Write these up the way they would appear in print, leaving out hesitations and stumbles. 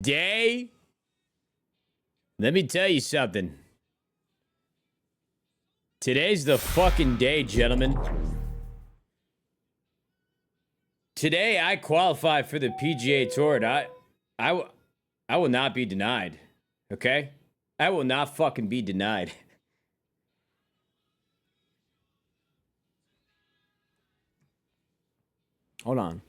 day. Let me tell you something. Today's the fucking day, gentlemen. Today, I qualify for the PGA Tour, and I will not be denied. Okay? I will not fucking be denied. Hold on.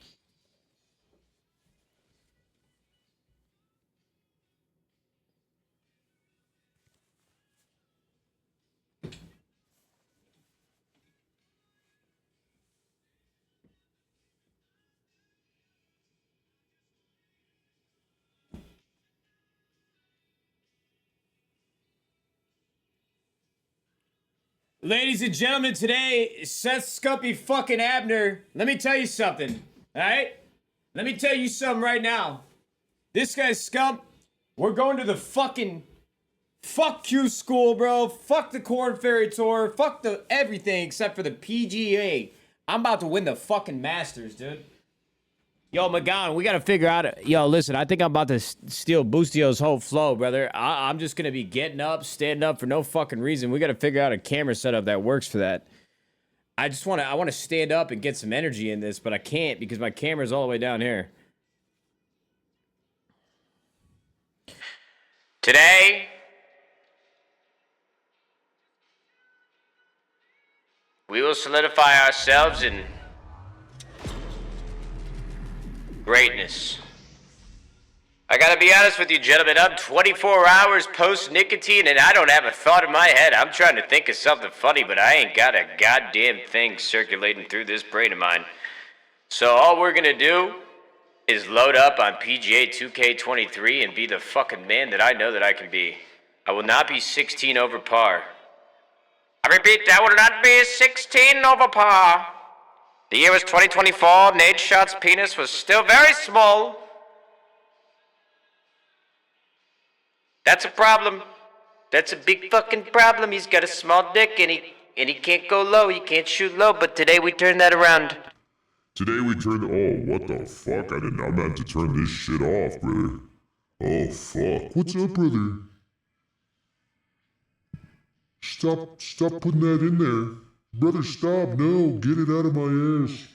Ladies and gentlemen, today, Seth Scumpy fucking Abner. Let me tell you something, alright? Let me tell you something right now. This guy's Scump. We're going to the fucking... Fuck you, school, bro. Fuck the Corn Ferry Tour. Fuck the everything except for the PGA. I'm about to win the fucking Masters, dude. Yo, McGowan, we gotta figure out... Yo, listen, I think I'm about to steal Boostio's whole flow, brother. I'm just gonna be getting up, standing up for no fucking reason. We gotta figure out a camera setup that works for that. I want to stand up and get some energy in this, but I can't because my camera's all the way down here. Today... we will solidify ourselves in... greatness. I gotta be honest with you, gentlemen. I'm 24 hours post-nicotine, and I don't have a thought in my head. I'm trying to think of something funny, but I ain't got a goddamn thing circulating through this brain of mine. So all we're gonna do is load up on PGA 2K23 and be the fucking man that I know that I can be. I will not be 16 over par. I repeat, I will not be 16 over par. The year was 2024. Nadeshots' penis was still very small. That's a problem. That's a big fucking problem. He's got a small dick and he can't go low. He can't shoot low. But today we turned that around. Today we turned... Oh, what the fuck? I meant to turn this shit off, brother. Oh, fuck. What's up, brother? Stop putting that in there. Brother, stop. No, get it out of my ass.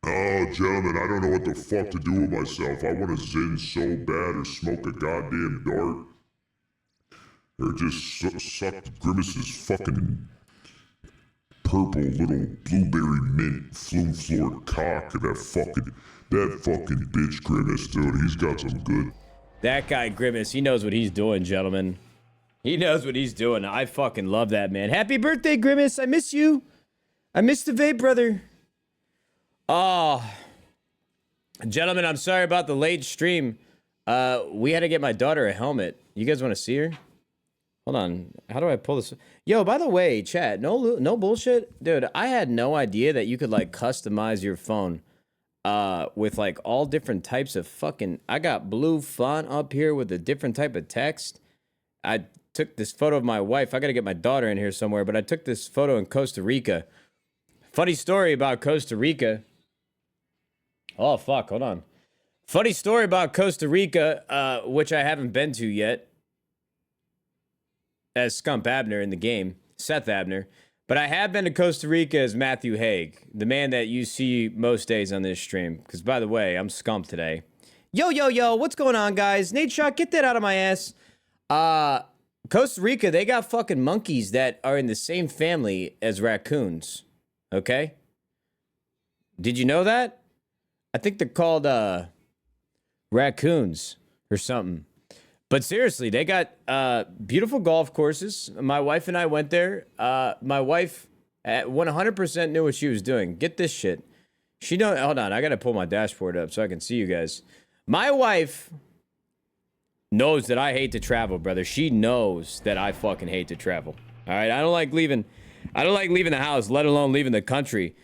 Oh, gentlemen, I don't know what the fuck to do with myself. I want to zin so bad or smoke a goddamn dart. Or just suck Grimace's fucking purple little blueberry mint flume floored cock of that fucking bitch Grimace, dude. He's got some good... That guy, Grimace, he knows what he's doing, gentlemen. He knows what he's doing. I fucking love that, man. Happy birthday, Grimace. I miss you. I miss the vape, brother. Oh. Gentlemen, I'm sorry about the late stream. We had to get my daughter a helmet. You guys want to see her? Hold on. How do I pull this? Yo, by the way, chat, no bullshit. Dude, I had no idea that you could, like, customize your phone. With like all different types of fucking... I got blue font up here with a different type of text. I took this photo of my wife. I gotta get my daughter in here somewhere, but I took this photo in Costa Rica. Funny story about Costa Rica. Oh, fuck, hold on. Funny story about Costa Rica, which I haven't been to yet. As Scump Abner in the game. Seth Abner. But I have been to Costa Rica as Matthew Haig, the man that you see most days on this stream. Because, by the way, I'm Scump today. Yo, what's going on, guys? Nadeshot, get that out of my ass. Costa Rica, they got fucking monkeys that are in the same family as raccoons. Okay? Did you know that? I think they're called, raccoons or something. But seriously, they got beautiful golf courses. My wife and I went there. My wife 100% knew what she was doing. Get this shit. Hold on, I gotta pull my dashboard up so I can see you guys. My wife knows that I hate to travel, brother. She knows that I fucking hate to travel. All right, I don't like leaving the house, let alone leaving the country.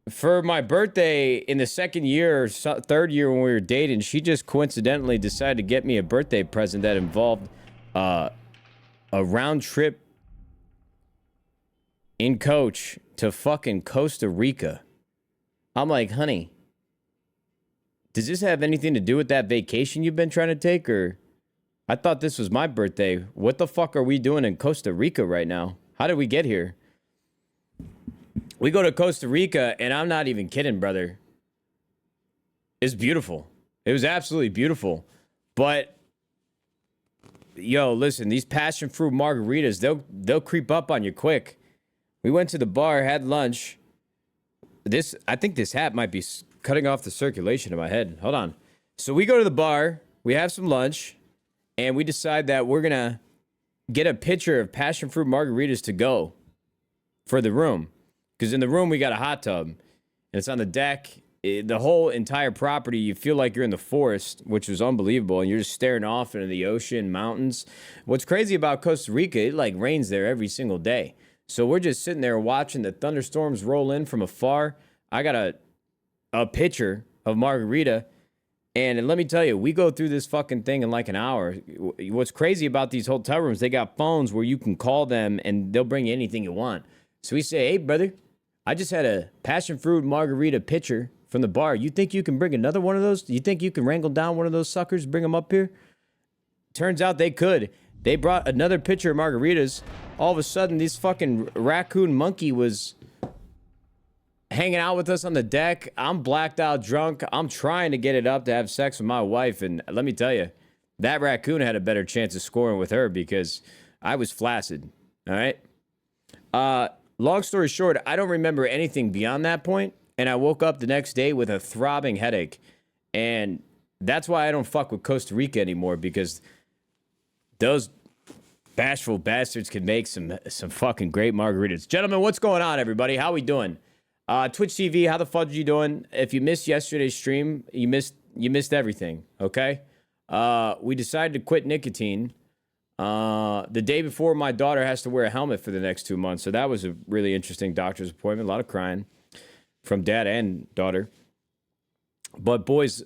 For my birthday in the second year or third year when we were dating, she just coincidentally decided to get me a birthday present that involved a round trip in coach to fucking Costa Rica. I'm like, honey, Does this have anything to do with that vacation you've been trying to take, or I thought this was my birthday. What the fuck are we doing in Costa Rica right now? How did we get here? We go to Costa Rica, and I'm not even kidding, brother. It's beautiful. It was absolutely beautiful. But yo, listen, these passion fruit margaritas, they'll creep up on you quick. We went to the bar, had lunch. I think this hat might be cutting off the circulation in my head. Hold on. So we go to the bar, we have some lunch, and we decide that we're gonna get a pitcher of passion fruit margaritas to go for the room. Because in the room we got a hot tub, and it's on the deck. The whole entire property, you feel like you're in the forest, which was unbelievable, and you're just staring off into the ocean, mountains. What's crazy about Costa Rica, it like rains there every single day. So we're just sitting there watching the thunderstorms roll in from afar. I got a pitcher of margarita, and let me tell you, we go through this fucking thing in like an hour. What's crazy about these hotel rooms, they got phones where you can call them, and they'll bring you anything you want. So we say, hey, brother, I just had a passion fruit margarita pitcher from the bar. You think you can bring another one of those? You think you can wrangle down one of those suckers, bring them up here? Turns out they could. They brought another pitcher of margaritas. All of a sudden, this fucking raccoon monkey was hanging out with us on the deck. I'm blacked out drunk. I'm trying to get it up to have sex with my wife. And let me tell you, that raccoon had a better chance of scoring with her because I was flaccid. All right. Long story short, I don't remember anything beyond that point. And I woke up the next day with a throbbing headache. And that's why I don't fuck with Costa Rica anymore, because those bashful bastards can make some fucking great margaritas. Gentlemen, what's going on, everybody? How we doing? Twitch TV, how the fuck are you doing? If you missed yesterday's stream, you missed everything, okay? We decided to quit nicotine the day before my daughter has to wear a helmet for the next 2 months. So that was a really interesting doctor's appointment. A lot of crying from dad and daughter. But boys,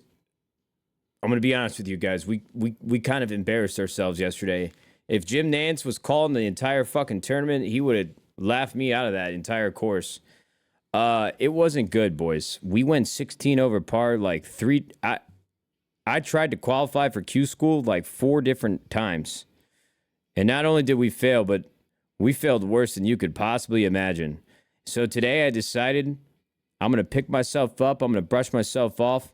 I'm going to be honest with you guys. We kind of embarrassed ourselves yesterday. If Jim Nance was calling the entire fucking tournament, he would have laughed me out of that entire course. It wasn't good, boys. We went 16 over par like I tried to qualify for Q school like 4 different times. And not only did we fail, but we failed worse than you could possibly imagine. So today I decided I'm going to pick myself up, I'm going to brush myself off,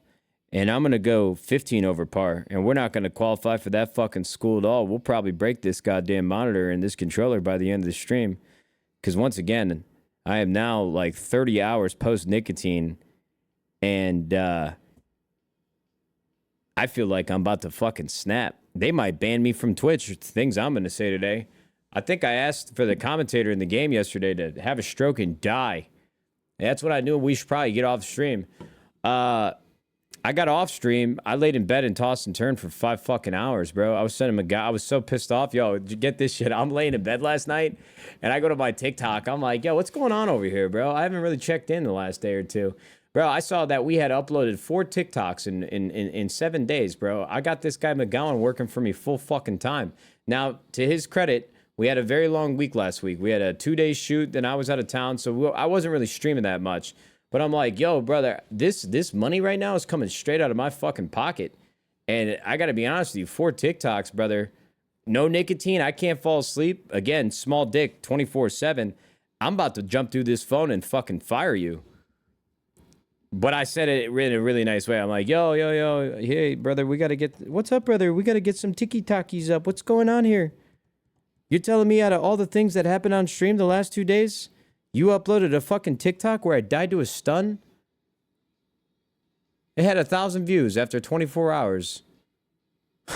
and I'm going to go 15 over par. And we're not going to qualify for that fucking school at all. We'll probably break this goddamn monitor and this controller by the end of the stream. Because once again, I am now like 30 hours post-nicotine, and I feel like I'm about to fucking snap. They might ban me from Twitch. It's things I'm going to say today. I think I asked for the commentator in the game yesterday to have a stroke and die. That's what I knew. We should probably get off the stream. I got off stream. I laid in bed and tossed and turned for 5 fucking hours, bro. I was sending him a guy. I was so pissed off. Yo, did you get this shit? I'm laying in bed last night, and I go to my TikTok. I'm like, yo, what's going on over here, bro? I haven't really checked in the last day or two. Bro, I saw that we had uploaded 4 TikToks in 7 days, bro. I got this guy McGowan working for me full fucking time. Now, to his credit, we had a very long week last week. We had a 2-day shoot, then I was out of town, so I wasn't really streaming that much. But I'm like, yo, brother, this money right now is coming straight out of my fucking pocket. And I got to be honest with you, 4 TikToks, brother. No nicotine. I can't fall asleep. Again, small dick 24/7. I'm about to jump through this phone and fucking fire you. But I said it in a really nice way. I'm like, yo, hey, brother, we got to get... What's up, brother? We got to get some tiki-takis up. What's going on here? You're telling me out of all the things that happened on stream the last 2 days, you uploaded a fucking TikTok where I died to a stun? It had 1,000 views after 24 hours.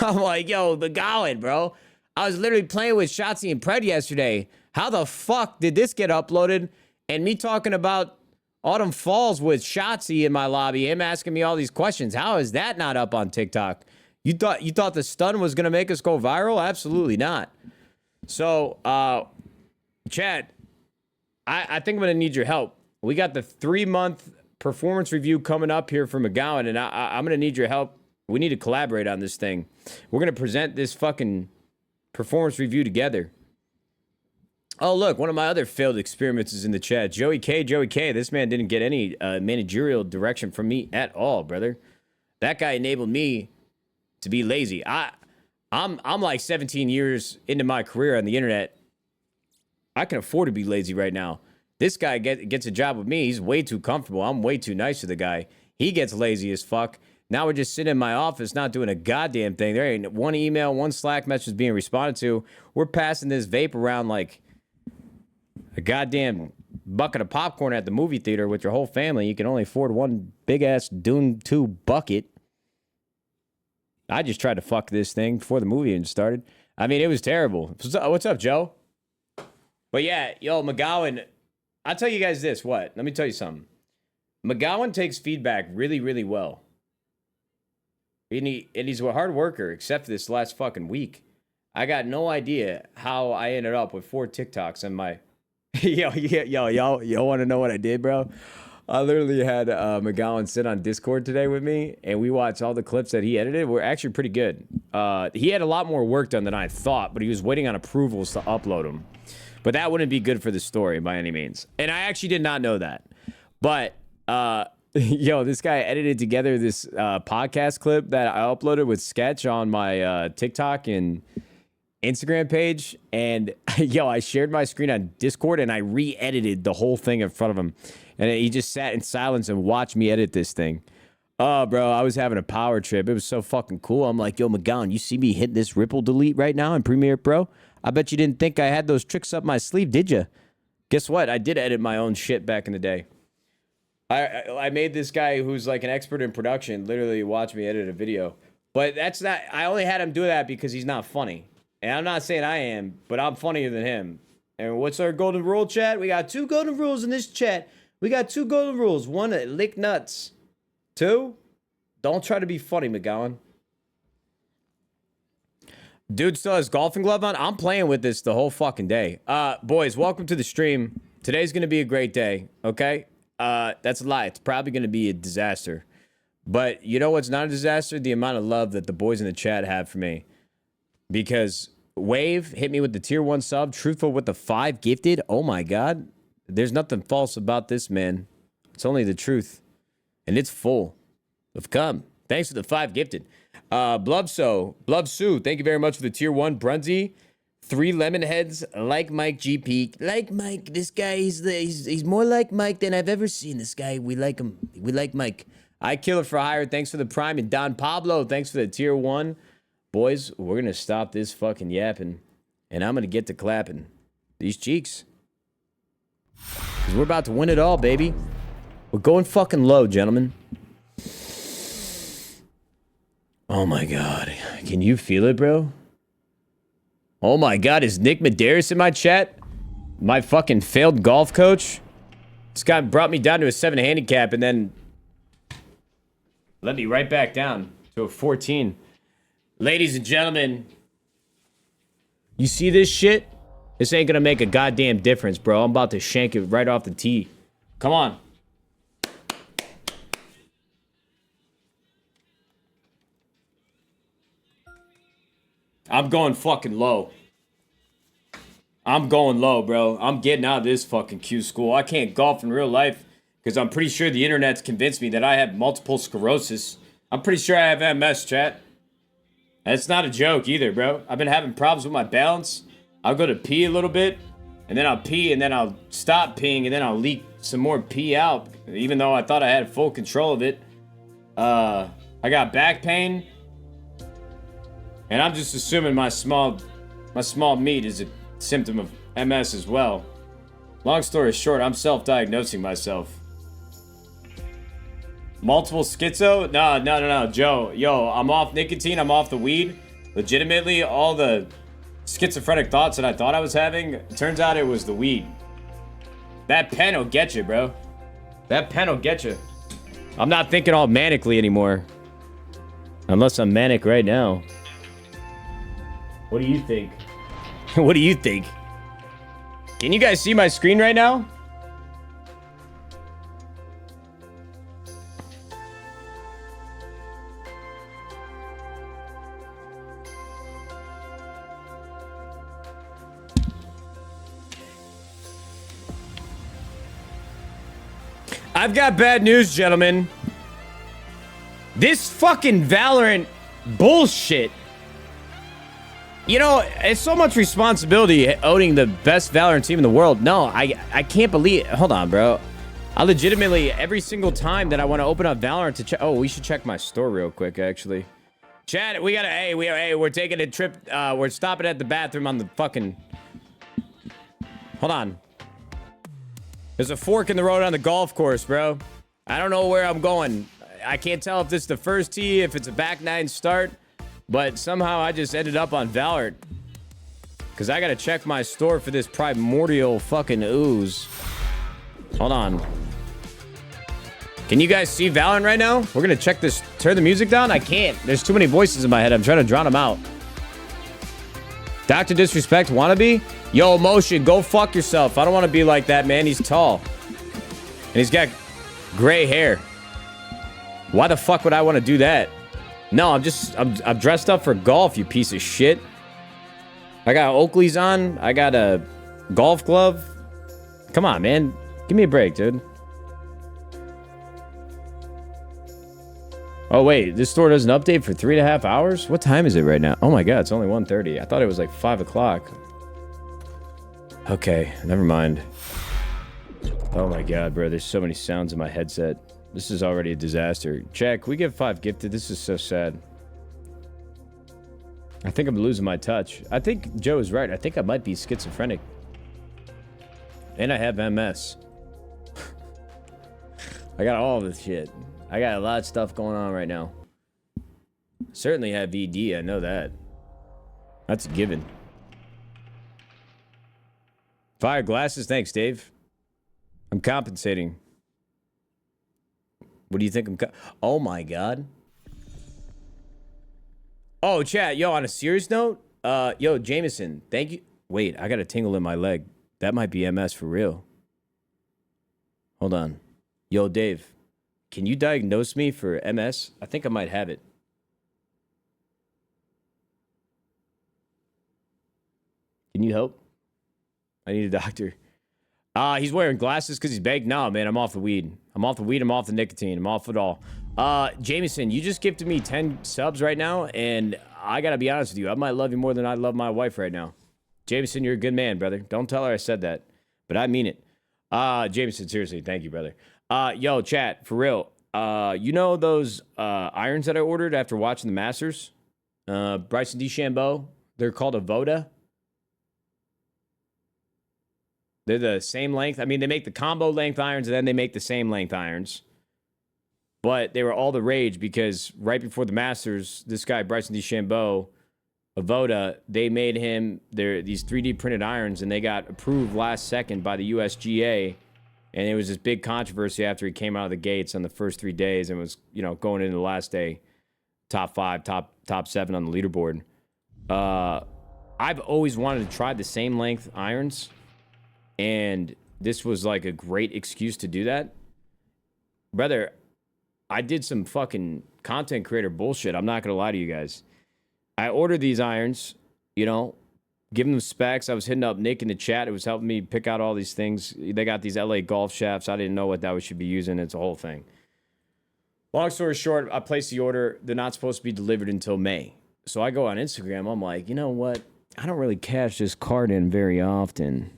I'm like, yo, McGowan, bro. I was literally playing with Shotzi and Pred yesterday. How the fuck did this get uploaded? And me talking about Autumn Falls with Shotzi in my lobby, him asking me all these questions. How is that not up on TikTok? You thought the stun was going to make us go viral? Absolutely not. So, Chad, I think I'm going to need your help. We got the 3-month performance review coming up here for McGowan, and I'm going to need your help. We need to collaborate on this thing. We're going to present this fucking performance review together. Oh, look, one of my other failed experiments is in the chat. Joey K, this man didn't get any managerial direction from me at all, brother. That guy enabled me to be lazy. I'm like 17 years into my career on the internet. I can afford to be lazy right now. This guy gets a job with me. He's way too comfortable. I'm way too nice to the guy. He gets lazy as fuck. Now we're just sitting in my office not doing a goddamn thing. There ain't one email, one Slack message being responded to. We're passing this vape around like a goddamn bucket of popcorn at the movie theater with your whole family. You can only afford one big-ass Dune 2 bucket. I just tried to fuck this thing before the movie even started. I mean, it was terrible. What's up, Joe? But yeah, yo, McGowan, I'll tell you guys this. What? Let me tell you something. McGowan takes feedback really, really well. And he's a hard worker, except for this last fucking week. I got no idea how I ended up with 4 TikToks on my... y'all want to know what I did, bro? I literally had McGowan sit on Discord today with me, and we watched all the clips that he edited. We're actually pretty good. He had a lot more work done than I thought, but he was waiting on approvals to upload them. But that wouldn't be good for the story by any means. And I actually did not know that. But... this guy edited together this podcast clip that I uploaded with Sketch on my TikTok and Instagram page. And, I shared my screen on Discord and I re-edited the whole thing in front of him. And he just sat in silence and watched me edit this thing. Oh, bro, I was having a power trip. It was so fucking cool. I'm like, yo, McGowan, you see me hit this ripple delete right now in Premiere Pro? I bet you didn't think I had those tricks up my sleeve, did you? Guess what? I did edit my own shit back in the day. I made this guy who's like an expert in production literally watch me edit a video. But that's not... I only had him do that because he's not funny. And I'm not saying I am, but I'm funnier than him. And what's our golden rule, chat? We got 2 golden rules in this chat. We got 2 golden rules. 1, lick nuts. 2, don't try to be funny, McGowan. Dude still has golfing glove on? I'm playing with this the whole fucking day. Boys, welcome to the stream. Today's going to be a great day, okay? That's a lie. It's probably going to be a disaster. But you know what's not a disaster? The amount of love that the boys in the chat have for me. Because Wave hit me with the tier 1 sub. Truthful with the 5 gifted. Oh my God. There's nothing false about this, man. It's only the truth. And it's full of cum. Thanks for the 5 gifted. Blubso, thank you very much for the tier 1. Brunzy, 3 lemon heads, like Mike GP. Like Mike, this guy, he's more like Mike than I've ever seen. This guy, we like him. We like Mike. I Killer for Hire, thanks for the prime. And Don Pablo, thanks for the tier 1. Boys, we're going to stop this fucking yapping. And I'm going to get to clapping these cheeks. Because we're about to win it all, baby. We're going fucking low, gentlemen. Oh my God. Can you feel it, bro? Oh my God, is Nick Medeiros in my chat? My fucking failed golf coach? This guy brought me down to a 7 handicap and then let me right back down to a 14. Ladies and gentlemen, you see this shit? This ain't gonna make a goddamn difference, bro. I'm about to shank it right off the tee. Come on. I'm going fucking low. I'm going low, bro. I'm getting out of this fucking Q school. I can't golf in real life because I'm pretty sure the internet's convinced me that I have multiple sclerosis. I'm pretty sure I have MS, chat. That's not a joke either, bro. I've been having problems with my balance. I'll go to pee a little bit, and then I'll pee, and then I'll stop peeing, and then I'll leak some more pee out, even though I thought I had full control of it. I got back pain. And I'm just assuming my small meat is a symptom of MS as well. Long story short, I'm self-diagnosing myself. Multiple schizo? No, Joe. Yo, I'm off nicotine. I'm off the weed. Legitimately, all the schizophrenic thoughts that I thought I was having, it turns out it was the weed. That pen will get you, bro. That pen will get you. I'm not thinking all manically anymore. Unless I'm manic right now. What do you think? What do you think? Can you guys see my screen right now? I've got bad news, gentlemen. This fucking Valorant bullshit. You know, it's so much responsibility owning the best Valorant team in the world. No, I can't believe it. Hold on, bro. I legitimately, every single time that I want to open up Valorant to check... Oh, we should check my store real quick, actually. Chad, we gotta... Hey, we're taking a trip. We're stopping at the bathroom on the fucking... Hold on. There's a fork in the road on the golf course, bro. I don't know where I'm going. I can't tell if this is the first tee, if it's a back nine start, but somehow I just ended up on Valorant. Because I gotta check my store for this primordial fucking ooze. Hold on. Can you guys see Valorant right now? We're gonna check this. Turn the music down? I can't. There's too many voices in my head. I'm trying to drown them out. Dr. Disrespect wannabe? Yo, Motion, go fuck yourself. I don't want to be like that, man. He's tall. And he's got gray hair. Why the fuck would I want to do that? No, I'm dressed up for golf, you piece of shit. I got Oakley's on. I got a golf glove. Come on, man. Give me a break, dude. Oh, wait. This store doesn't update for 3.5 hours? What time is it right now? Oh, my God. It's only 1:30. I thought it was like 5 o'clock. Okay. Never mind. Oh, my God, bro. There's so many sounds in my headset. This is already a disaster. Jack, we get 5 gifted. This is so sad. I think I'm losing my touch. I think Joe is right. I think I might be schizophrenic. And I have MS. I got all this shit. I got a lot of stuff going on right now. Certainly have VD, I know that. That's a given. Fire glasses, thanks, Dave. I'm compensating. What do you think oh my God. Oh, chat, yo, on a serious note, yo, Jameson, thank you. Wait, I got a tingle in my leg. That might be MS for real. Hold on. Yo, Dave. Can you diagnose me for MS? I think I might have it. Can you help? I need a doctor. He's wearing glasses because he's baked. Nah, man, I'm off the weed. I'm off the weed. I'm off the nicotine. I'm off it all. Jameson, you just gifted me 10 subs right now, and I gotta be honest with you. I might love you more than I love my wife right now. Jameson, you're a good man, brother. Don't tell her I said that, but I mean it. Jameson, seriously, thank you, brother. Yo, chat, for real. You know those irons that I ordered after watching the Masters? Bryson DeChambeau. They're called a Voda. They're the same length. I mean, they make the combo length irons, and then they make the same length irons. But they were all the rage because right before the Masters, this guy, Bryson DeChambeau, a Voda, they made him these 3D printed irons, and they got approved last second by the USGA. And it was this big controversy after he came out of the gates on the first 3 days and was, you know, going into the last day, top 5, top 7 on the leaderboard. I've always wanted to try the same length irons, and this was like a great excuse to do that. Brother, I did some fucking content creator bullshit. I'm not going to lie to you guys. I ordered these irons, you know, giving them specs. I was hitting up Nick in the chat. It was helping me pick out all these things. They got these LA golf shafts. I didn't know what that we should be using. It's a whole thing. Long story short, I placed the order. They're not supposed to be delivered until May. So I go on Instagram. I'm like, you know what? I don't really cash this card in very often,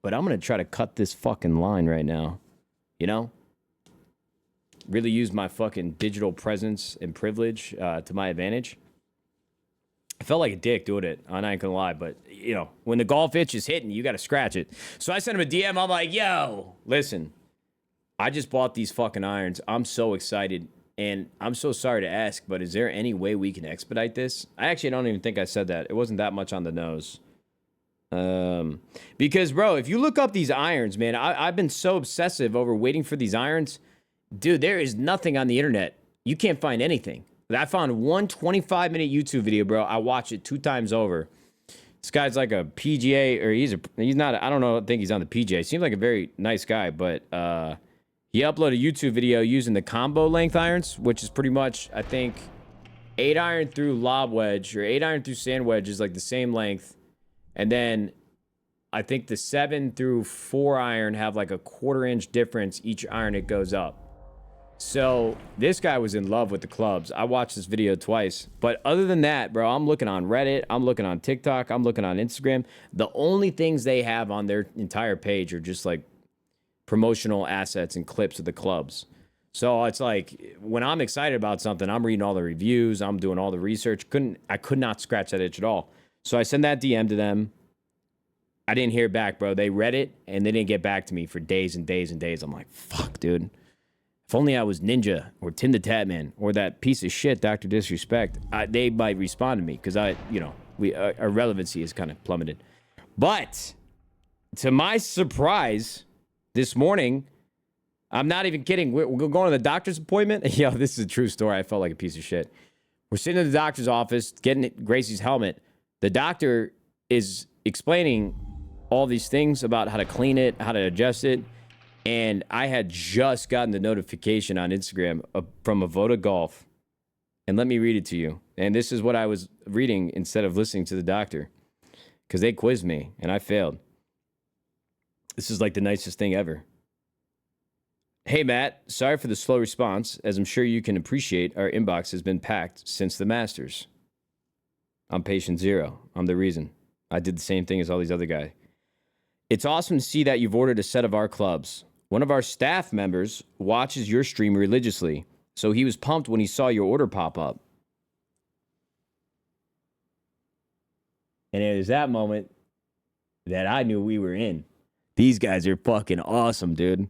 but I'm going to try to cut this fucking line right now. You know? Really use my fucking digital presence and privilege to my advantage. I felt like a dick doing it. I'm not gonna lie, but you know, when the golf itch is hitting, you gotta scratch it. So I sent him a DM. I'm like, yo, listen, I just bought these fucking irons. I'm so excited, and I'm so sorry to ask, but is there any way we can expedite this? I actually don't even think I said that. It wasn't that much on the nose. Because bro, if you look up these irons, man, I've been so obsessive over waiting for these irons. Dude, there is nothing on the internet. You can't find anything. I found one 25-minute YouTube video, bro. I watched it 2 times over. This guy's like a PGA, or he's not, I don't know, I think he's on the PGA. Seems like a very nice guy, but he uploaded a YouTube video using the combo length irons, which is pretty much, I think, 8-iron through lob wedge, or 8-iron through sand wedge is like the same length. And then I think the 7 through 4-iron have like a 1/4 inch difference each iron it goes up. So this guy was in love with the clubs. I watched this video twice. But other than that, bro, I'm looking on Reddit. I'm looking on TikTok. I'm looking on Instagram. The only things they have on their entire page are just like promotional assets and clips of the clubs. So it's like when I'm excited about something, I'm reading all the reviews. I'm doing all the research. I could not scratch that itch at all. So I send that DM to them. I didn't hear back, bro. They read it and they didn't get back to me for days and days and days. I'm like, fuck, dude. If only I was Ninja or Tim the Tatman or that piece of shit, Dr. Disrespect, they might respond to me because our relevancy is kind of plummeted. But to my surprise, this morning, I'm not even kidding. We're going to the doctor's appointment. Yo, this is a true story. I felt like a piece of shit. We're sitting in the doctor's office, getting Gracie's helmet. The doctor is explaining all these things about how to clean it, how to adjust it. And I had just gotten the notification on Instagram from Avoda Golf. And let me read it to you. And this is what I was reading instead of listening to the doctor. Because they quizzed me and I failed. This is like the nicest thing ever. Hey, Matt. Sorry for the slow response. As I'm sure you can appreciate, our inbox has been packed since the Masters. I'm patient zero. I'm the reason. I did the same thing as all these other guys. It's awesome to see that you've ordered a set of our clubs. One of our staff members watches your stream religiously, so he was pumped when he saw your order pop up. And it was that moment that I knew we were in. These guys are fucking awesome, dude.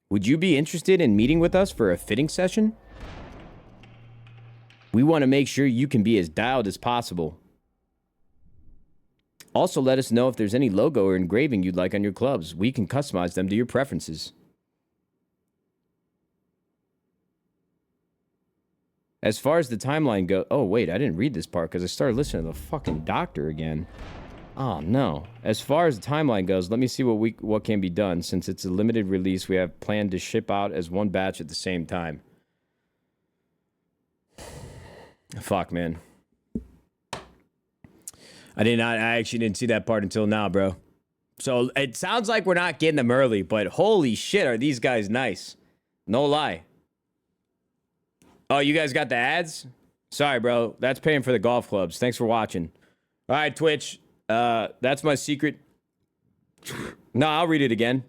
Would you be interested in meeting with us for a fitting session? We want to make sure you can be as dialed as possible. Also, let us know if there's any logo or engraving you'd like on your clubs. We can customize them to your preferences. As far as the timeline goes... Oh, wait, I didn't read this part because I started listening to the fucking doctor again. Oh, no. As far as the timeline goes, let me see what can be done. Since it's a limited release, we have planned to ship out as one batch at the same time. Fuck, man. I actually didn't see that part until now, bro. So it sounds like we're not getting them early, but holy shit, are these guys nice. No lie. Oh, you guys got the ads? Sorry, bro. That's paying for the golf clubs. Thanks for watching. All right, Twitch. That's my secret. No, I'll read it again.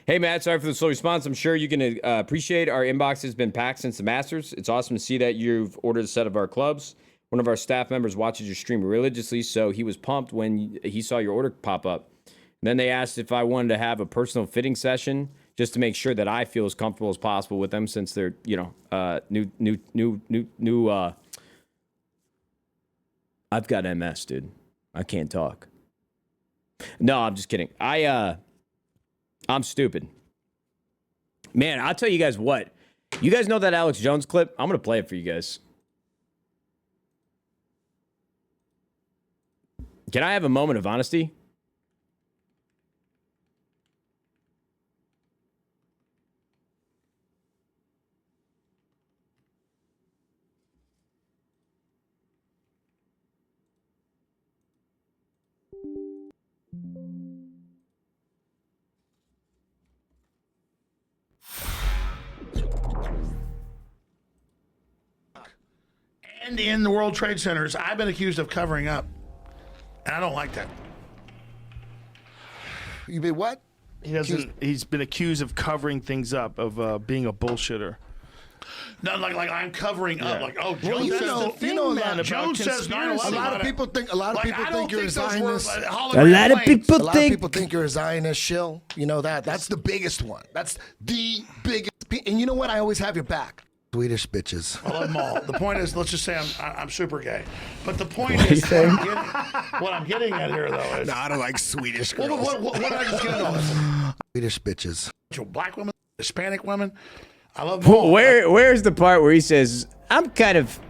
Hey, Matt, sorry for the slow response. I'm sure you can appreciate our inbox has been packed since the Masters. It's awesome to see that you've ordered a set of our clubs. One of our staff members watches your stream religiously, so he was pumped when he saw your order pop up. Then they asked if I wanted to have a personal fitting session just to make sure that I feel as comfortable as possible with them since they're, new. I've got MS, dude. I can't talk. No, I'm just kidding. I'm stupid. Man, I'll tell you guys what. You guys know that Alex Jones clip? I'm going to play it for you guys. Can I have a moment of honesty? And in the World Trade Centers, I've been accused of covering up. And I don't like that. You been what? He's been accused of covering things up, of being a bullshitter. No, like I'm covering up. Like, oh, Jones says 9/11. A lot of people think you're a Zionist. A lot of people think you're a Zionist shill. You know that. That's the biggest one. That's the biggest. And you know what? I always have your back. Swedish bitches. I love them all. The point is, let's just say I'm super gay. But the point is, what I'm getting at here, though, is... No, I don't like Swedish girls. What did I just get into? Swedish bitches. Black women, Hispanic women. I love them all. Where's the part where he says, I'm kind of...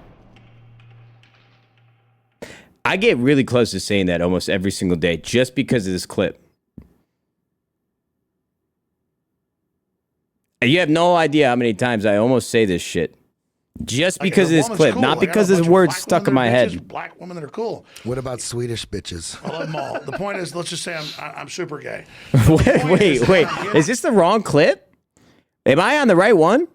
I get really close to saying that almost every single day just because of this clip. You have no idea how many times I almost say this shit. Just because of this clip, cool. not because there's words stuck in my head. Black women that are cool. What about Swedish bitches? I love them all. The point is, let's just say I'm super gay. Wait. Is this the wrong clip? Am I on the right one?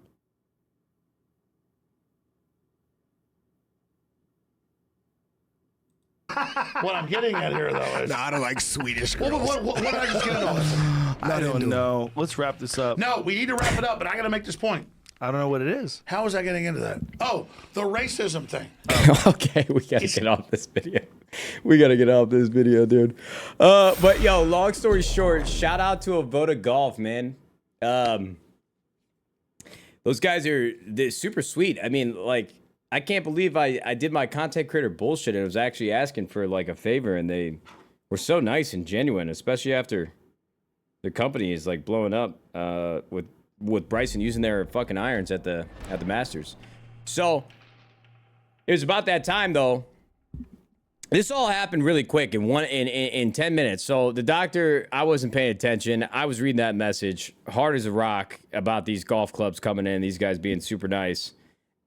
what I'm getting at here, though, is... No, I don't like Swedish girls. What did I just get into? I don't know. Let's wrap this up. No, we need to wrap it up, but I got to make this point. I don't know what it is. How was I getting into that? Oh, the racism thing. Okay, we gotta get off this video. We gotta get off this video, dude. But yo, long story short, shout out to Avoda Golf, man. Those guys they're super sweet. I mean, like, I can't believe I did my content creator bullshit and was actually asking for like a favor, and they were so nice and genuine, especially after the company is like blowing up with Bryson using their fucking irons at the Masters. So it was about that time though. This all happened really quick in 10 minutes. So the doctor, I wasn't paying attention. I was reading that message, hard as a rock, about these golf clubs coming in, these guys being super nice.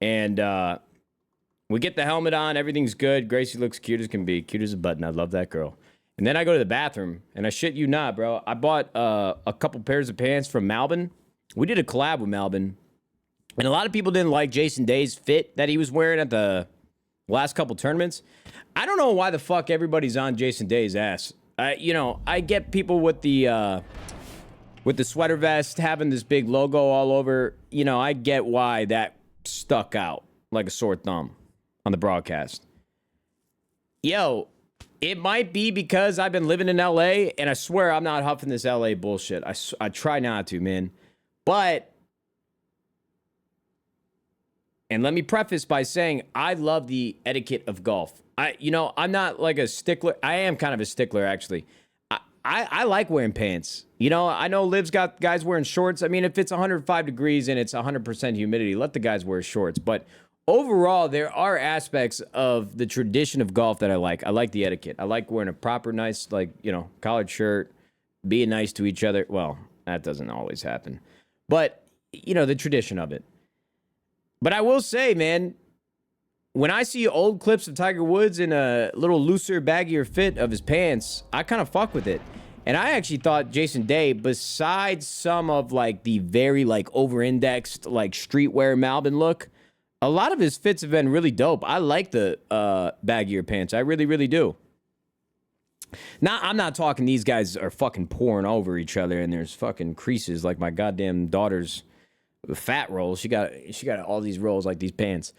And we get the helmet on, everything's good. Gracie looks cute as can be, cute as a button. I love that girl. And then I go to the bathroom, and I shit you not, bro. I bought a couple pairs of pants from Malbin. We did a collab with Malbin. And a lot of people didn't like Jason Day's fit that he was wearing at the last couple tournaments. I don't know why the fuck everybody's on Jason Day's ass. I get people with the sweater vest having this big logo all over. You know, I get why that stuck out like a sore thumb on the broadcast. Yo, it might be because I've been living in LA, and I swear I'm not huffing this LA bullshit. I try not to, man. But, and let me preface by saying I love the etiquette of golf. I'm not like a stickler. I am kind of a stickler, actually. I like wearing pants. You know, I know Liv's got guys wearing shorts. I mean, if it's 105 degrees and it's 100% humidity, let the guys wear shorts. But overall, there are aspects of the tradition of golf that I like. I like the etiquette. I like wearing a proper, nice, collared shirt, being nice to each other. Well, that doesn't always happen. But, the tradition of it. But I will say, man, when I see old clips of Tiger Woods in a little looser, baggier fit of his pants, I kind of fuck with it. And I actually thought Jason Day, besides some of like the very over-indexed streetwear Malbin look, a lot of his fits have been really dope. I like the baggier pants. I really, really do. Now, I'm not talking these guys are fucking pouring over each other and there's fucking creases like my goddamn daughter's fat rolls. She got all these rolls like these pants.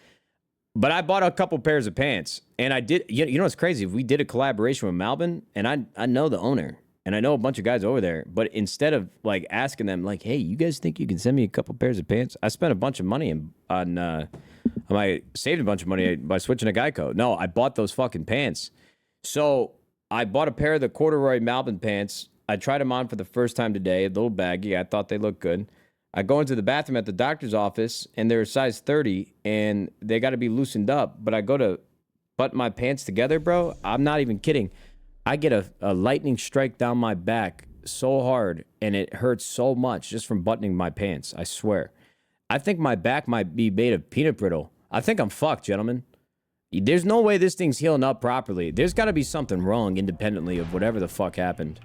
But I bought a couple pairs of pants, and I did. You know what's crazy? We did a collaboration with Malbin, and I know the owner, and I know a bunch of guys over there. But instead of asking them, hey, you guys think you can send me a couple pairs of pants? I spent a bunch of money saved a bunch of money by switching to Geico. No, I bought those fucking pants. So I bought a pair of the corduroy Malbin pants. I tried them on for the first time today, a little baggy. I thought they looked good. I go into the bathroom at the doctor's office, and they're a size 30, and they got to be loosened up. But I go to button my pants together, bro. I'm not even kidding. I get a lightning strike down my back so hard, and it hurts so much just from buttoning my pants. I swear. I think my back might be made of peanut brittle. I think I'm fucked, gentlemen. There's no way this thing's healing up properly. There's got to be something wrong independently of whatever the fuck happened.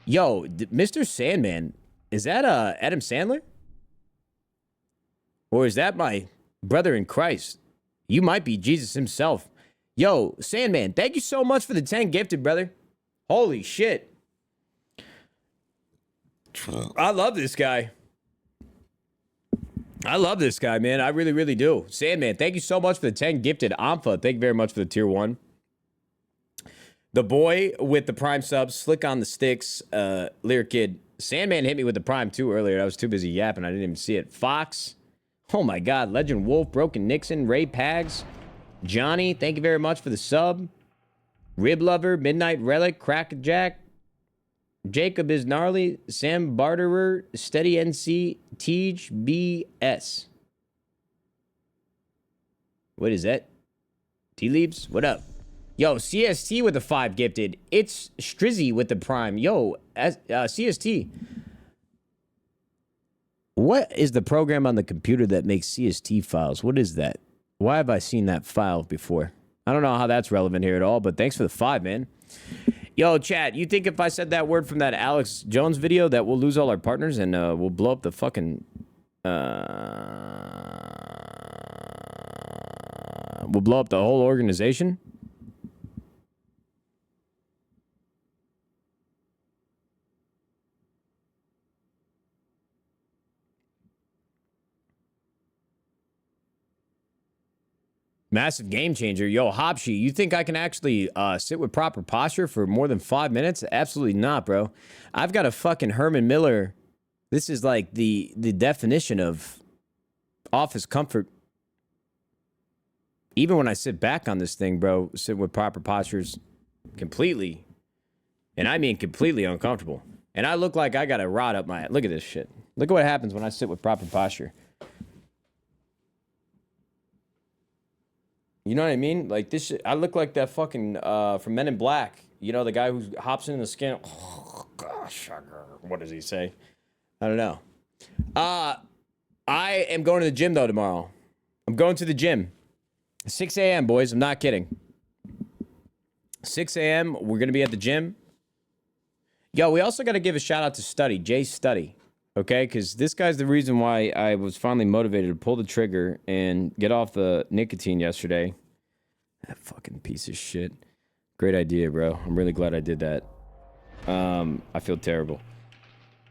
Yo, Mr. Sandman, is that Adam Sandler? Or is that my brother in Christ? You might be Jesus himself. Yo, Sandman, thank you so much for the 10 gifted, brother. Holy shit. I love this guy. I love this guy, man. I really, really do. Sandman, thank you so much for the 10 gifted. Ampha, thank you very much for the tier 1. The boy with the prime subs, Slick on the Sticks, Lyric Kid. Sandman hit me with the prime 2 earlier. I was too busy yapping. I didn't even see it. Fox. Oh my God. Legend Wolf, Broken Nixon, Ray Pags. Johnny, thank you very much for the sub. Rib Lover, Midnight Relic, Crackjack. Jacob is gnarly. Sam Barterer, Steady NC, Tej BS. What is that? Tea Leaves? What up? Yo, CST with the 5 gifted. It's Strizzy with the prime. Yo, CST. What is the program on the computer that makes CST files? What is that? Why have I seen that file before? I don't know how that's relevant here at all, but thanks for the 5, man. Yo, chat, you think if I said that word from that Alex Jones video that we'll lose all our partners and we'll blow up the fucking... we'll blow up the whole organization? Massive game changer. Yo, Hopshi, you think I can actually sit with proper posture for more than 5 minutes? Absolutely not, bro. I've got a fucking Herman Miller. This is like the definition of office comfort. Even when I sit back on this thing, bro, sit with proper postures completely, and I mean completely uncomfortable. And I look like I got a rod up my... Look at this shit. Look at what happens when I sit with proper posture. You know what I mean? Like this shit, I look like that fucking from Men in Black. You know, the guy who hops in the skin. Oh, gosh, what does he say? I don't know. I am going to the gym though tomorrow. I'm going to the gym. 6 a.m. boys. I'm not kidding. 6 a.m. We're gonna be at the gym. Yo, we also got to give a shout out to Study, Jay Study. Okay, because this guy's the reason why I was finally motivated to pull the trigger and get off the nicotine yesterday. That fucking piece of shit. Great idea, bro. I'm really glad I did that. I feel terrible.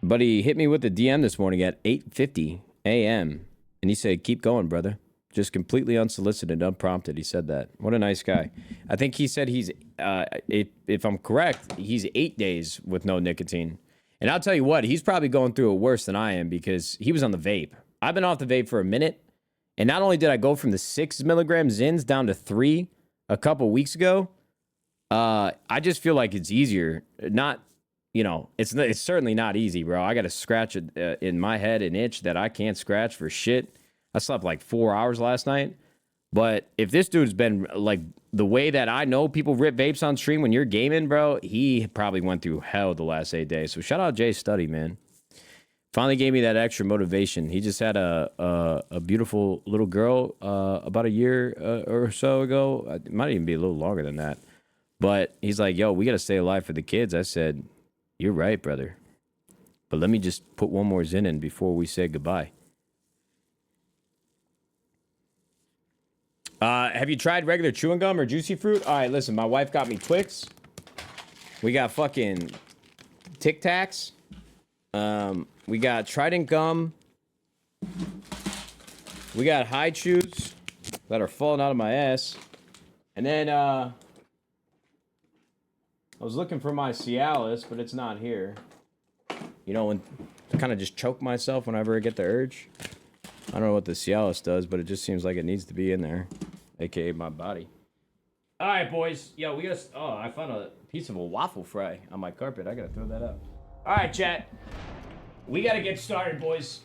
But he hit me with a DM this morning at 8:50 a.m. And he said, keep going, brother. Just completely unsolicited, unprompted. He said that. What a nice guy. I think he said he's, if I'm correct, he's 8 days with no nicotine. And I'll tell you what, he's probably going through it worse than I am because he was on the vape. I've been off the vape for a minute. And not only did I go from the 6 milligram Zins down to 3 a couple weeks ago, I just feel like it's easier. Not, you know, it's certainly not easy, bro. I got to scratch in my head an itch that I can't scratch for shit. I slept like 4 hours last night. But if this dude's been like the way that I know people rip vapes on stream when you're gaming, bro, he probably went through hell the last 8 days. So shout out Jay Study, man. Finally gave me that extra motivation. He just had a beautiful little girl about a year or so ago. It might even be a little longer than that. But he's like, yo, we got to stay alive for the kids. I said, you're right, brother. But let me just put one more Zin in before we say goodbye. Have you tried regular chewing gum or juicy fruit? All right, listen, my wife got me Twix. We got fucking Tic Tacs. We got Trident gum. We got High Chews that are falling out of my ass. And then, I was looking for my Cialis, but it's not here. You know, when I kind of just choke myself whenever I get the urge. I don't know what the Cialis does, but it just seems like it needs to be in there, aka my body. All right, boys. Yo, we got. Oh, I found a piece of a waffle fry on my carpet. I gotta throw that up. All right, chat. We gotta get started, boys.